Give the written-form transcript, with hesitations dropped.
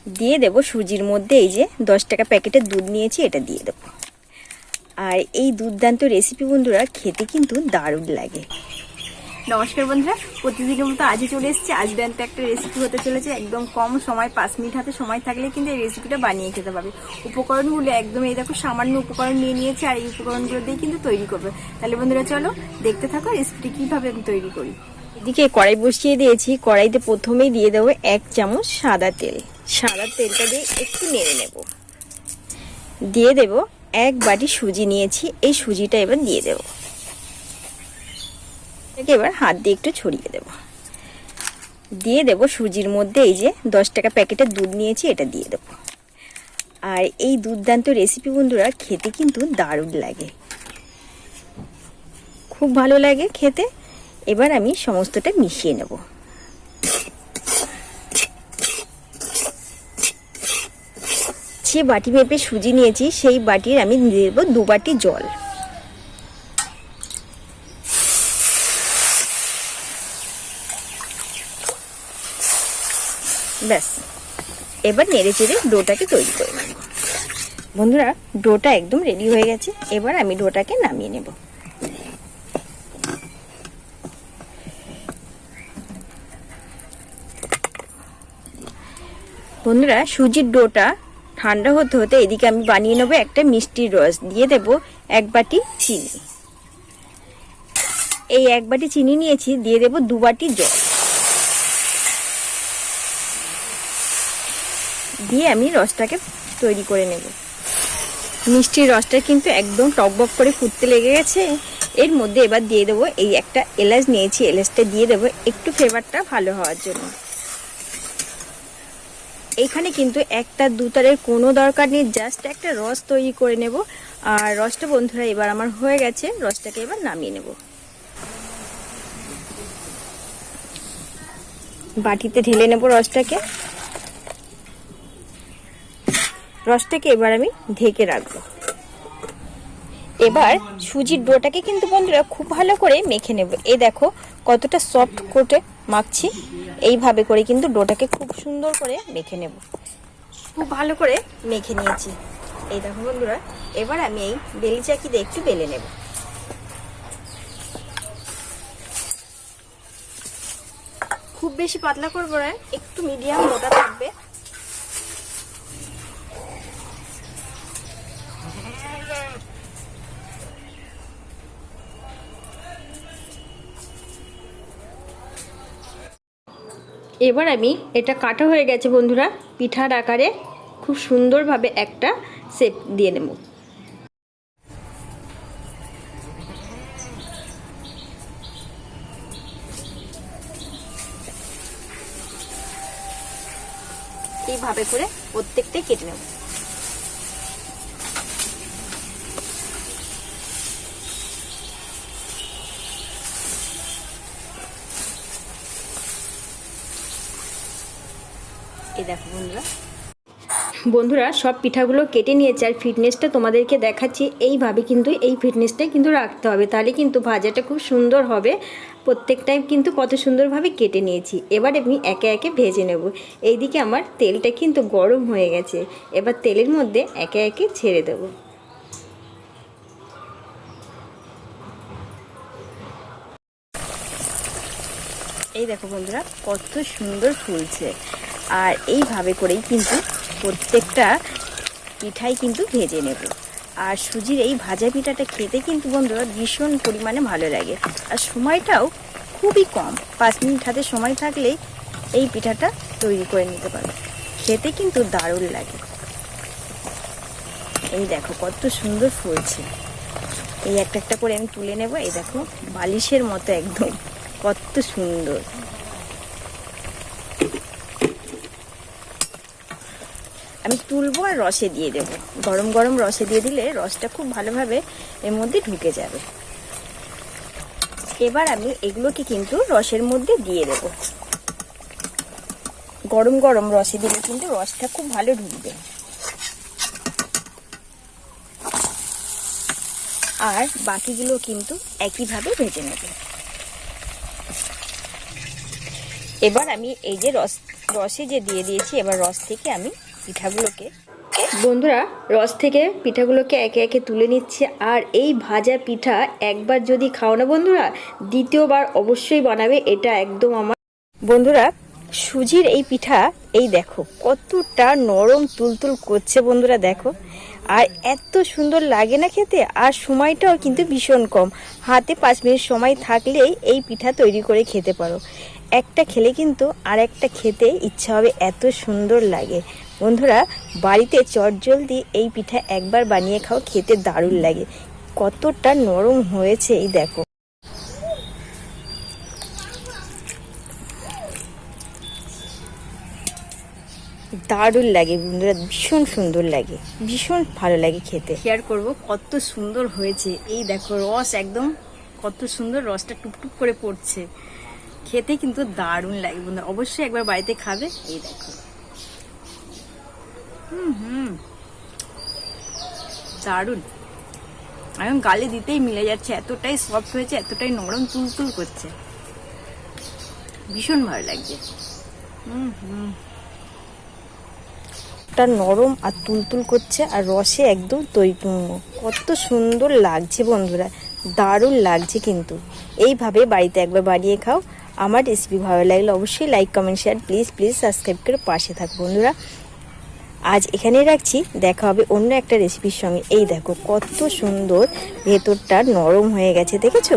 দিয়ে দেব সুজির মধ্যে এই যে 10 টাকা প্যাকেটের দুধ নিয়েছি, এটা দিয়ে দেব। আর এই দুর্দান্ত রেসিপি বন্ধুরা খেতে কিন্তু দারুণ লাগে। নমস্কার বন্ধুরা, প্রতিদিনের মতো আজই চলে এসেছি। আজ দুর্দান্ত একটা রেসিপি হতে চলেছে, একদম কম সময়, 5 মিনিট হাতে সময় থাকলে কিন্তু এই রেসিপিটা বানিয়ে খেতে পারবে। উপকরণগুলো একদম এই দেখো, সামান্য উপকরণ নিয়ে নিয়েছি আর এই উপকরণগুলো দিয়ে কিন্তু তৈরি করবে। তাহলে বন্ধুরা চলো দেখতে থাকো রেসিপিটি কিভাবে আমি তৈরি করি। এদিকে কড়াই বসিয়ে দিয়েছি, কড়াইতে প্রথমেই দিয়ে দেবো 1 চামচ সাদা তেল। সাদা তেলটা দিয়ে একটু নেড়ে নেব। দিয়ে দেব 1 বাটি সুজি নিয়েছি, এই সুজিটা এবার দিয়ে দেব। এবার হাত দিয়ে একটু ছড়িয়ে দেব। দিয়ে দেব সুজির মধ্যে এই যে 10 টাকা প্যাকেটের দুধ নিয়েছি, এটা দিয়ে দেব। আর এই দুর্দান্ত রেসিপি বন্ধুরা খেতে কিন্তু দারুণ লাগে, খুব ভালো লাগে খেতে। এবার আমি সমস্তটা মিশিয়ে নেব। যে বাটি মেপে সুজি নিয়েছি সেই বাটির আমি দিয়ে দেবো 2 বাটি জল। ব্যাস, এবার নেড়ে চেড়ে ডোটাকে তৈরি করে নেব। বন্ধুরা ডোটা একদম রেডি হয়ে গেছে, এবার আমি ডোটাকে নামিয়ে নেব। বন্ধুরা সুজির ডোটা ঠান্ডা হতে হতে এদিকে আমি বানিয়ে নেবো একটা মিষ্টির রস। দিয়ে দেব 1 বাটি চিনি। এই 1 বাটি চিনি নিয়েছি, দিয়ে দেব 2 বাটি জল। দিয়ে আমি রসটাকে তৈরি করে নেব। মিষ্টির রসটা কিন্তু একদম টকবক করে ফুটতে লেগে গেছে। এর মধ্যে এবার দিয়ে দেবো এই একটা এলাচ নিয়েছি, এলাচটা দিয়ে দেবো একটু ফ্লেভারটা ভালো হওয়ার জন্য। এখানে কিন্তু 1-2 তারের কোনো দরকার নেই, জাস্ট একটা রস তৈরি করে নেব। আর রসটা বন্ধুরা এবার আমার হয়ে গেছে, রসটাকে এবার নামিয়ে নেব। বাটিতে ঢেলে নেব রসটাকে। রসটাকে এবার আমি ঢেকে রাখবো। এবার সুজির ডোটাকে কিন্তু বন্ধুরা খুব ভালো করে মেখে নেব। এই দেখো কতটা সফট করে মাখছি, এইভাবে করে কিন্তু ডোটাকে খুব সুন্দর করে মেখে নেব। খুব ভালো করে মেখে নিয়েছি। এই দেখো বন্ধুরা, এবার আমি এই বেলি চাকি দিয়ে একটু বেলে নেব। খুব বেশি পাতলা করবো না, একটু মিডিয়াম মোটা থাকবে। এবার আমি এটা কাটা হয়ে গেছে বন্ধুরা, পিঠার আকারে খুব সুন্দরভাবে একটা শেপ দিয়ে নেব। এইভাবে করে প্রত্যেকটাই কেটে নেব। এই দেখো বন্ধুরা সব পিঠাগুলো কেটে নিয়েছে। আর ফিটনেসটা তোমাদেরকে দেখাচ্ছি, এইভাবে কিন্তু এই ফিটনেসটাই কিন্তু রাখতে হবে, তাহলে কিন্তু ভাজাটা খুব সুন্দর হবে। প্রত্যেকটাই কিন্তু কত সুন্দরভাবে কেটে নিয়েছি। এবার আমি একে একে ভেজে নেব। এইদিকে আমার তেলটা কিন্তু গরম হয়ে গেছে, এবার তেলের মধ্যে একে একে ছেড়ে দেব। এই দেখো বন্ধুরা কত সুন্দর ফুলছে। আর এইভাবে করেই কিন্তু প্রত্যেকটা পিঠাই কিন্তু ভেজে নেব। আর সুজির এই ভাজা পিঠাটা খেতে কিন্তু বন্ধুরা ভীষণ পরিমাণে ভালো লাগে। আর সময়টাও খুবই কম, 5 মিনিট হাতে সময় থাকলেই এই পিঠাটা তৈরি করে নিতে পারবে। খেতে কিন্তু দারুণ লাগে। এই দেখো কত সুন্দর ফুলছে। এই একটা একটা করে আমি তুলে নেব। এই দেখো বালিশের মতো একদম, কত সুন্দর। আমি তুলবো আর রসে দিয়ে দেব। গরম গরম রসে দিয়ে দিলে রসটা খুব ভালোভাবে এর মধ্যে ঢুকে যাবে। এবার আমি এগুলোকে কিন্তু রসের মধ্যে দিয়ে দেব। গরম গরম রসে দিলে কিন্তু রসটা খুব ভালো ঢুকবে। আর বাকিগুলো কিন্তু একইভাবে ভেজে নেব। এবার আমি এই যে রসে যে দিয়ে দিয়েছি, এবার রস থেকে আমি পিঠাগুলোকে, বন্ধুরা রস থেকে পিঠাগুলোকে একে একে তুলে নিচ্ছি। আর এই ভাজা পিঠা একবার যদি খাও না বন্ধুরা, দ্বিতীয়বার অবশ্যই বানাবে। এটা একদম আমার বন্ধুরা সুজির এই পিঠা, এই দেখো কতটা নরম তুলতুল করছে বন্ধুরা, দেখো। আর এত সুন্দর লাগে না খেতে, আর সময়টাও কিন্তু ভীষণ কম। হাতে 5 মিনিট সময় থাকলেই এই পিঠা তৈরি করে খেতে পারো। একটা খেলে কিন্তু আর একটা খেতে ইচ্ছা হবে, এত সুন্দর লাগে বন্ধুরা। বাড়িতে চটজলদি এই পিঠা একবার বানিয়ে খাও, খেতে দারুণ লাগে। কতটা নরম হয়েছে এই দেখো। দারুণ লাগে বন্ধুরা, ভীষণ সুন্দর লাগে, ভীষণ ভালো লাগে খেতে। শেয়ার করব কত সুন্দর হয়েছে। এই দেখো রস একদম কত সুন্দর, রসটা টুপটুপ করে পড়ছে। খেতে কিন্তু দারুণ লাগে বন্ধুরা, অবশ্যই একবার বাড়িতে খাবে। এই দেখো দারুণ, এখন গালে দিতেই মিলে যাচ্ছে, এতটাই সফট হয়েছে, এতটাই নরম তুলতুল করছে, ভীষণ ভালো লাগছে। টা নরম আর তুলতুল করছে, আর রসে একদম তৈপূর্ণ। কত সুন্দর লাগছে বন্ধুরা, দারুণ লাগছে কিন্তু। এইভাবে বাড়িতে একবার বানিয়ে খাও। আমার রেসিপি ভালো লাগলে অবশ্যই like comment share please subscribe করে পাশে থাক বন্ধুরা। আজ এখানেই রাখছি, দেখা হবে অন্য একটা রেসিপির সঙ্গে। এই দেখো কত সুন্দর ভেতরটা নরম হয়ে গেছে, দেখেছো?